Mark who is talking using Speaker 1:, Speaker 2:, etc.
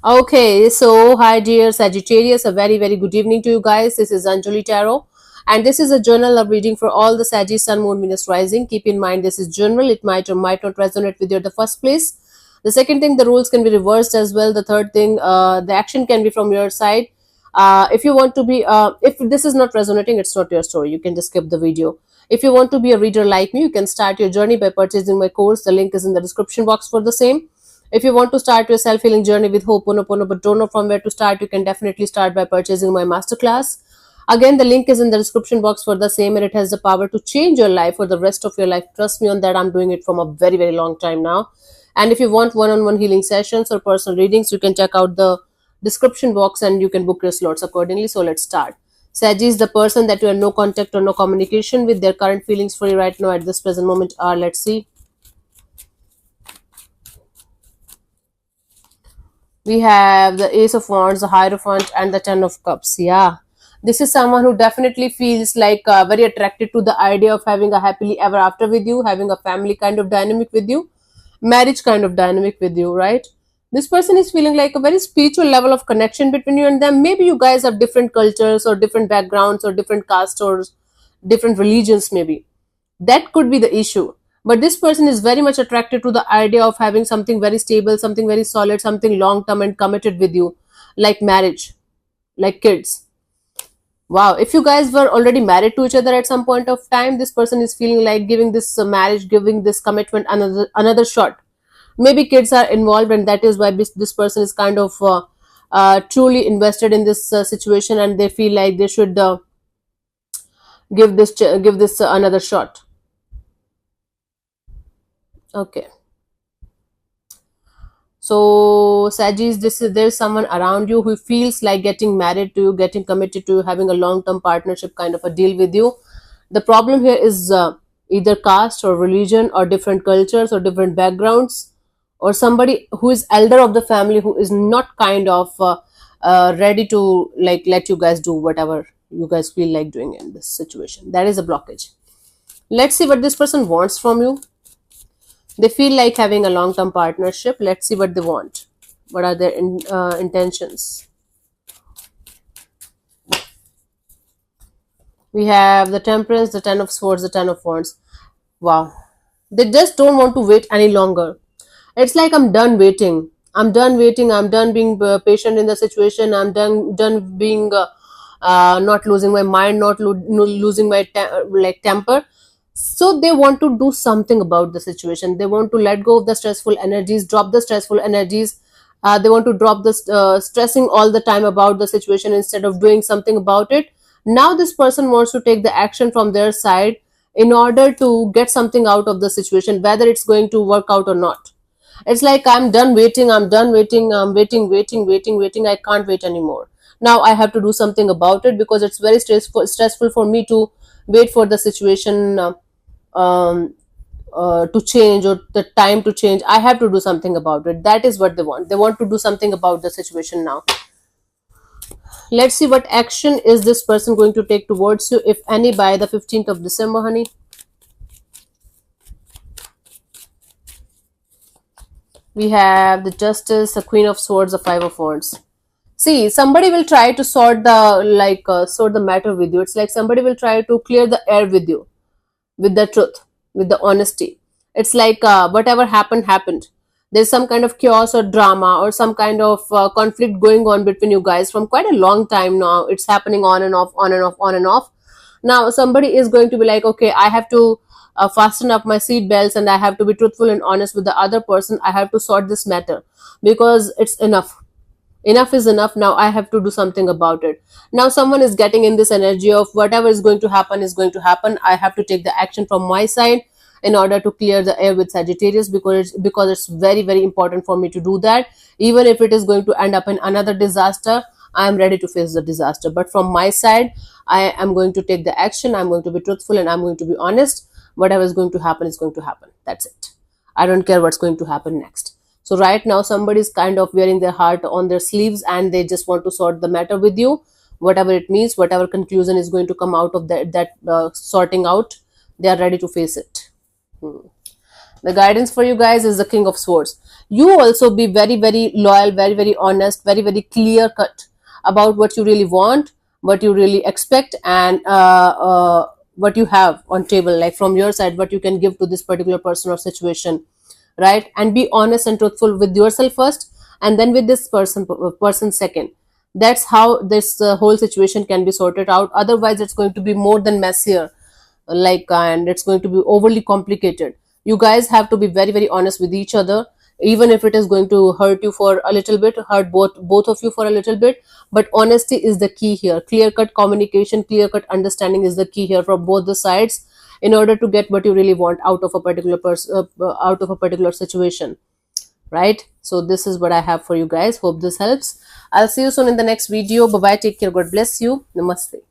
Speaker 1: Okay, so hi dear Sagittarius, a very good evening to you guys. This is Anjali Tarot, and this is a journal of reading for all the Sagittarius Sun, Moon, Venus, Rising. Keep in mind this is general; it might or might not resonate with you at the first place. The second thing, the rules can be reversed as well. The third thing, the action can be from your side. If you want to be, if this is not resonating, it's not your story. You can just skip the video. If you want to be a reader like me, you can start your journey by purchasing my course. The link is in the description box for the same. If you want to start your self healing journey with Ho'oponopono but don't know from where to start, you can definitely start by purchasing my masterclass. Again, the link is in the description box for the same, and it has the power to change your life for the rest of your life. Trust me on that. I'm doing it from a very long time now. And if you want one on one healing sessions or personal readings, you can check out the description box and you can book your slots accordingly. So let's start. Saji is the person that you have no contact or no communication with. Their current feelings for you right now at this present moment are, let's see. We have the Ace of Wands, the Hierophant, and the Ten of Cups. Yeah, this is someone who definitely feels like very attracted to the idea of having a happily ever after with you, having a family kind of dynamic with you, marriage kind of dynamic with you, right? This person is feeling like a very spiritual level of connection between you and them. Maybe you guys have different cultures or different backgrounds or different castes or different religions, maybe that could be the issue. But this person is very much attracted to the idea of having something very stable, something very solid, something long term and committed with you, like marriage, like kids. Wow, if you guys were already married to each other at some point of time, this person is feeling like giving this marriage, giving this commitment another shot. Maybe kids are involved, and that is why this person is kind of truly invested in this situation, and they feel like they should give this another shot. Okay. So, Sagis, there's someone around you who feels like getting married to you, getting committed to you, having a long-term partnership kind of a deal with you. The problem here is either caste or religion or different cultures or different backgrounds, or somebody who is elder of the family who is not kind of ready to like let you guys do whatever you guys feel like doing in this situation. That is a blockage. Let's see what this person wants from you. They feel like having a long term partnership. Let's see what they want. What are their intentions? We have the Temperance, the Ten of Swords, the Ten of Wands. Wow. They just don't want to wait any longer. It's like I'm done waiting. I'm done waiting. I'm done being patient in the situation. I'm done being not losing my mind, not losing my like temper. So they want to do something about the situation. They want to let go of the stressful energies, drop the stressful energies. They want to drop the stressing all the time about the situation instead of doing something about it. Now this person wants to take the action from their side in order to get something out of the situation, whether it's going to work out or not. It's like I'm done waiting, I'm done waiting, I'm waiting. I can't wait anymore. Now I have to do something about it because it's very stressful for me to wait for the situation um, to change or the time to change. I have to do something about it. That is what they want. They want to do something about the situation now. Let's see what action is this person going to take towards you, if any, by the 15th of December, honey. We have the Justice, the Queen of Swords, the Five of Wands. See, somebody will try to sort the matter with you. It's like somebody will try to clear the air with you, with the truth, with the honesty. It's like whatever happened. There's some kind of chaos or drama or some kind of conflict going on between you guys from quite a long time now. It's happening on and off, on and off, on and off. Now somebody is going to be like, okay, I have to fasten up my seat belts and I have to be truthful and honest with the other person. I have to sort this matter because it's enough. Enough is enough. Now I have to do something about it. Now someone is getting in this energy of whatever is going to happen is going to happen. I have to take the action from my side in order to clear the air with Sagittarius, because it's very important for me to do that. Even if it is going to end up in another disaster, I am ready to face the disaster. But from my side, I am going to take the action. I'm going to be truthful and I'm going to be honest. Whatever is going to happen is going to happen. That's it. I don't care what's going to happen next. So right now somebody is kind of wearing their heart on their sleeves and they just want to sort the matter with you. Whatever it means, whatever conclusion is going to come out of that sorting out, they are ready to face it. Hmm. The guidance for you guys is the King of Swords. You also be very, very loyal, very, very honest, very, very clear cut about what you really want, what you really expect, and what you have on table, like from your side, what you can give to this particular person or situation, right? And be honest and truthful with yourself first, and then with this person second. That's how this whole situation can be sorted out. Otherwise, it's going to be more than messier, like, and it's going to be overly complicated. You guys have to be very, very honest with each other, even if it is going to hurt you for a little bit, hurt both of you for a little bit. But honesty is the key here. Clear cut communication, clear cut understanding is the key here from both the sides, in order to get what you really want out of a particular person, out of a particular situation, right? So this is what I have for you guys. Hope this helps. I'll see you soon in the next video. Bye bye, take care, God bless you, namaste.